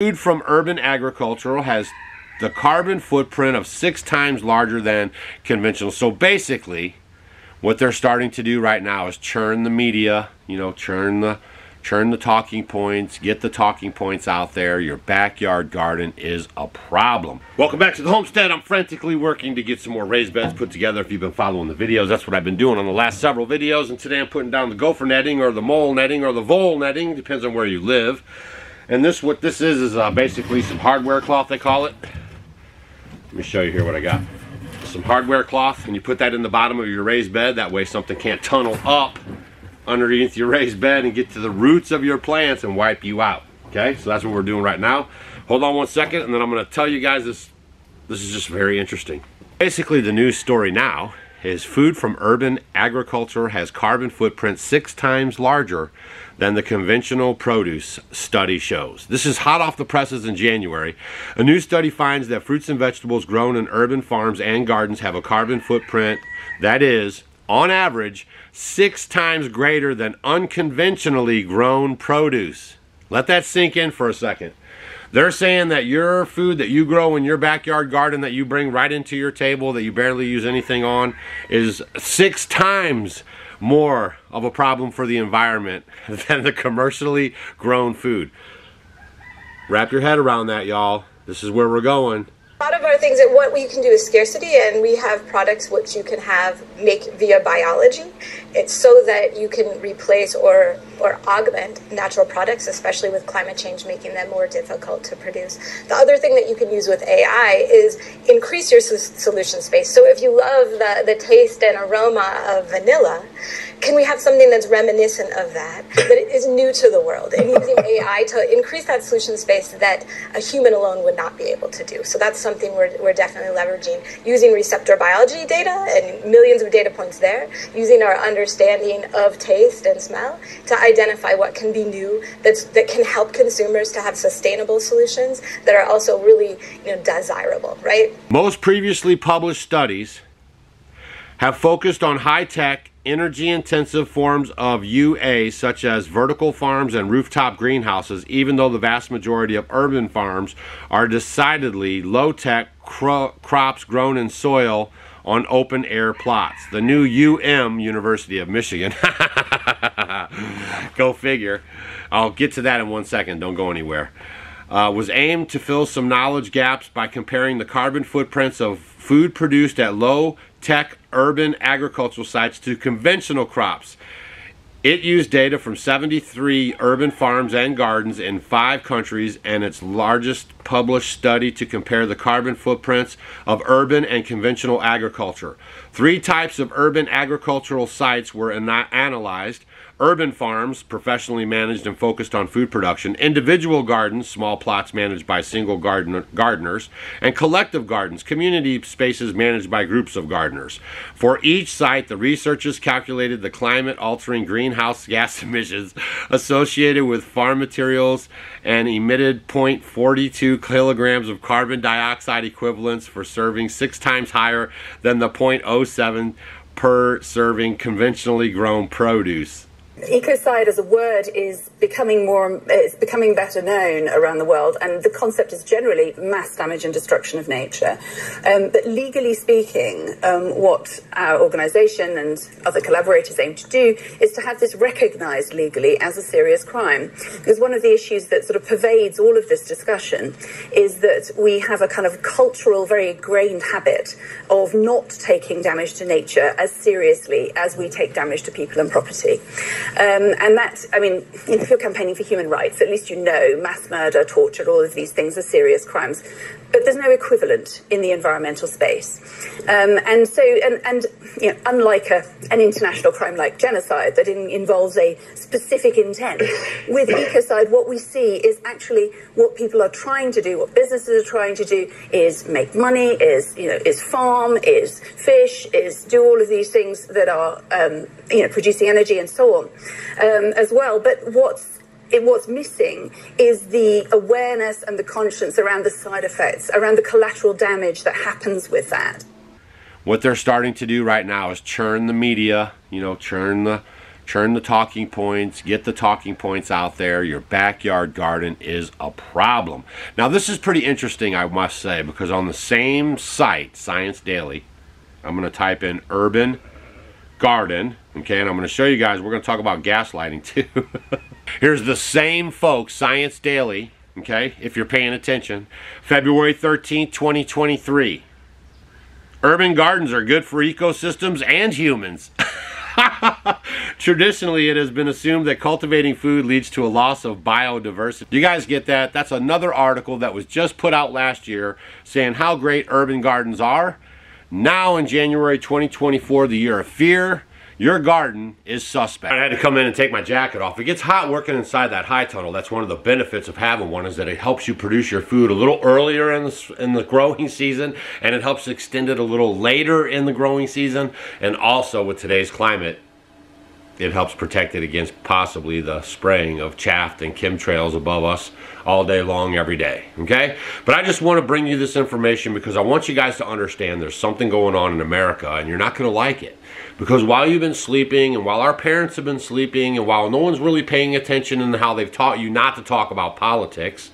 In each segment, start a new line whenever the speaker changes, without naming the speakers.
Food from urban agriculture has the carbon footprint of 6 times larger than conventional. So basically, what they're starting to do right now is churn the media, churn the talking points, get the talking points out there. Your backyard garden is a problem. Welcome back to the homestead. I'm frantically working to get some more raised beds put together. If you've been following the videos, that's what I've been doing on the last several videos. And today I'm putting down the gopher netting or the mole netting or the vole netting, depends on where you live. And what this is basically some hardware cloth, they call it. Let me show you here what I got. Some hardware cloth, and you put that in the bottom of your raised bed. That way something can't tunnel up underneath your raised bed and get to the roots of your plants and wipe you out. Okay, so that's what we're doing right now. Hold on one second, and then I'm going to tell you guys this is just very interesting. Basically, the news story now is food from urban agriculture has carbon footprint 6 times larger than the conventional produce, study shows. This is hot off the presses in January. A new study finds that fruits and vegetables grown in urban farms and gardens have a carbon footprint that is, on average, 6 times greater than unconventionally grown produce. Let that sink in for a second. They're saying that your food that you grow in your backyard garden that you bring right into your table that you barely use anything on is 6 times more of a problem for the environment than the commercially grown food. Wrap your head around that, y'all. This is where we're going.
A lot of our things, what we can do is scarcity, and we have products which you can make via biology. It's so that you can replace or augment natural products, especially with climate change making them more difficult to produce. The other thing that you can use with AI is increase your solution space. So if you love the taste and aroma of vanilla, can we have something that's reminiscent of that is new to the world, and using AI to increase that solution space that a human alone would not be able to do. So that's something we're definitely leveraging, using receptor biology data and millions of data points there, using our understanding of taste and smell to identify what can be new that can help consumers to have sustainable solutions that are also really desirable, right?
Most previously published studies have focused on high-tech, energy-intensive forms of UA, such as vertical farms and rooftop greenhouses, even though the vast majority of urban farms are decidedly low-tech crops grown in soil on open-air plots. The new University of Michigan, go figure, I'll get to that in one second, don't go anywhere, was aimed to fill some knowledge gaps by comparing the carbon footprints of food produced at low-tech urban agricultural sites to conventional crops. It used data from 73 urban farms and gardens in 5 countries and its largest published study to compare the carbon footprints of urban and conventional agriculture. 3 types of urban agricultural sites were analyzed: urban farms, professionally managed and focused on food production; individual gardens, small plots managed by single gardeners; and collective gardens, community spaces managed by groups of gardeners. For each site, the researchers calculated the climate-altering greenhouse gas emissions associated with farm materials and emitted 0.42 kilograms of carbon dioxide equivalents for serving 6 times higher than the 0.07 per serving conventionally grown produce.
Ecocide as a word is becoming better known around the world, and the concept is generally mass damage and destruction of nature. But legally speaking, what our organisation and other collaborators aim to do is to have this recognised legally as a serious crime. Because one of the issues that sort of pervades all of this discussion is that we have a kind of cultural, very ingrained habit of not taking damage to nature as seriously as we take damage to people and property. And that, I mean, if you're campaigning for human rights, at least you know mass murder, torture, all of these things are serious crimes. But there's no equivalent in the environmental space. And so, unlike an international crime like genocide that involves a specific intent, with ecocide, what we see is actually what people are trying to do, what businesses are trying to do is make money, is farm, is fish, is do all of these things that are, producing energy and so on, as well. But what's missing is the awareness and the conscience around the side effects, around the collateral damage that happens with that.
What they're starting to do right now is churn the media, churn Churn the talking points, get the talking points out there. Your backyard garden is a problem. Now this is pretty interesting, I must say, because on the same site, Science Daily, I'm going to type in urban garden, okay, and I'm going to show you guys, we're going to talk about gaslighting too. Here's the same folks, Science Daily, okay, if you're paying attention, February 13th, 2023. Urban gardens are good for ecosystems and humans. Traditionally, it has been assumed that cultivating food leads to a loss of biodiversity. You guys get that? That's another article that was just put out last year saying how great urban gardens are. Now in January 2024, the year of fear, your garden is suspect. I had to come in and take my jacket off. It gets hot working inside that high tunnel. That's one of the benefits of having one, is that it helps you produce your food a little earlier in the growing season, and it helps extend it a little later in the growing season. And also with today's climate, it helps protect it against possibly the spraying of chaff and chemtrails above us all day long, every day, okay? But I just want to bring you this information because I want you guys to understand there's something going on in America, and you're not going to like it. Because while you've been sleeping, and while our parents have been sleeping, and while no one's really paying attention in how they've taught you not to talk about politics,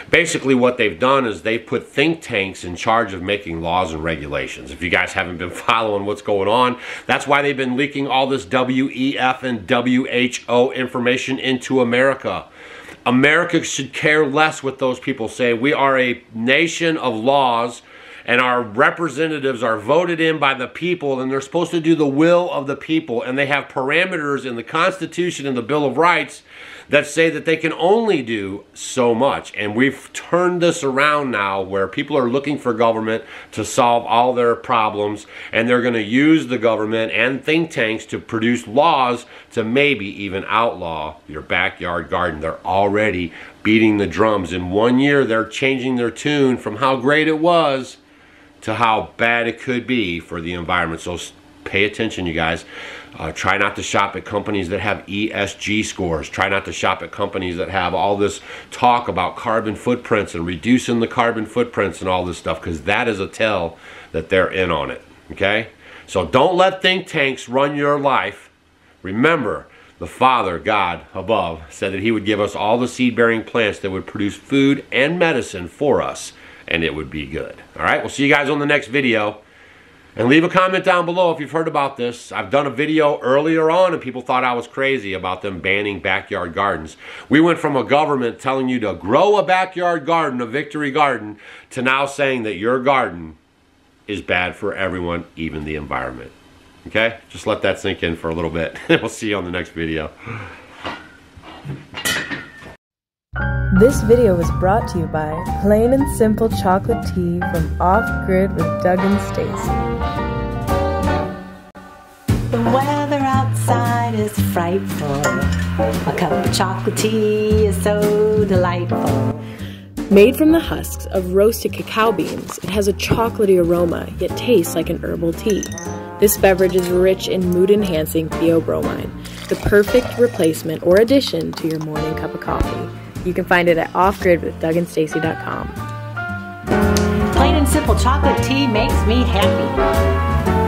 basically what they've done is they've put think tanks in charge of making laws and regulations. If you guys haven't been following what's going on, that's why they've been leaking all this WEF and WHO information into America. America should care less what those people say. We are a nation of laws, and our representatives are voted in by the people, and they're supposed to do the will of the people, and they have parameters in the Constitution and the Bill of Rights that say that they can only do so much. And we've turned this around now where people are looking for government to solve all their problems, and they're going to use the government and think tanks to produce laws to maybe even outlaw your backyard garden. They're already beating the drums. In 1 year, they're changing their tune from how great it was to how bad it could be for the environment. So pay attention, you guys. Try not to shop at companies that have ESG scores. Try not to shop at companies that have all this talk about carbon footprints and reducing the carbon footprints and all this stuff, because that is a tell that they're in on it, okay? So don't let think tanks run your life. Remember, the Father, God above, said that He would give us all the seed-bearing plants that would produce food and medicine for us, and it would be good. All right, we'll see you guys on the next video. And leave a comment down below if you've heard about this. I've done a video earlier on and people thought I was crazy about them banning backyard gardens. We went from a government telling you to grow a backyard garden, a victory garden, to now saying that your garden is bad for everyone, even the environment. Okay? Just let that sink in for a little bit. We'll see you on the next video.
This video was brought to you by Plain and Simple Chocolate Tea from Off Grid with Doug and Stacy.
The weather outside is frightful. A cup of chocolate tea is so delightful.
Made from the husks of roasted cacao beans, it has a chocolatey aroma, yet tastes like an herbal tea. This beverage is rich in mood-enhancing theobromine, the perfect replacement or addition to your morning cup of coffee. You can find it at offgridwithdougandstacy.com.
Plain and simple chocolate tea makes me happy.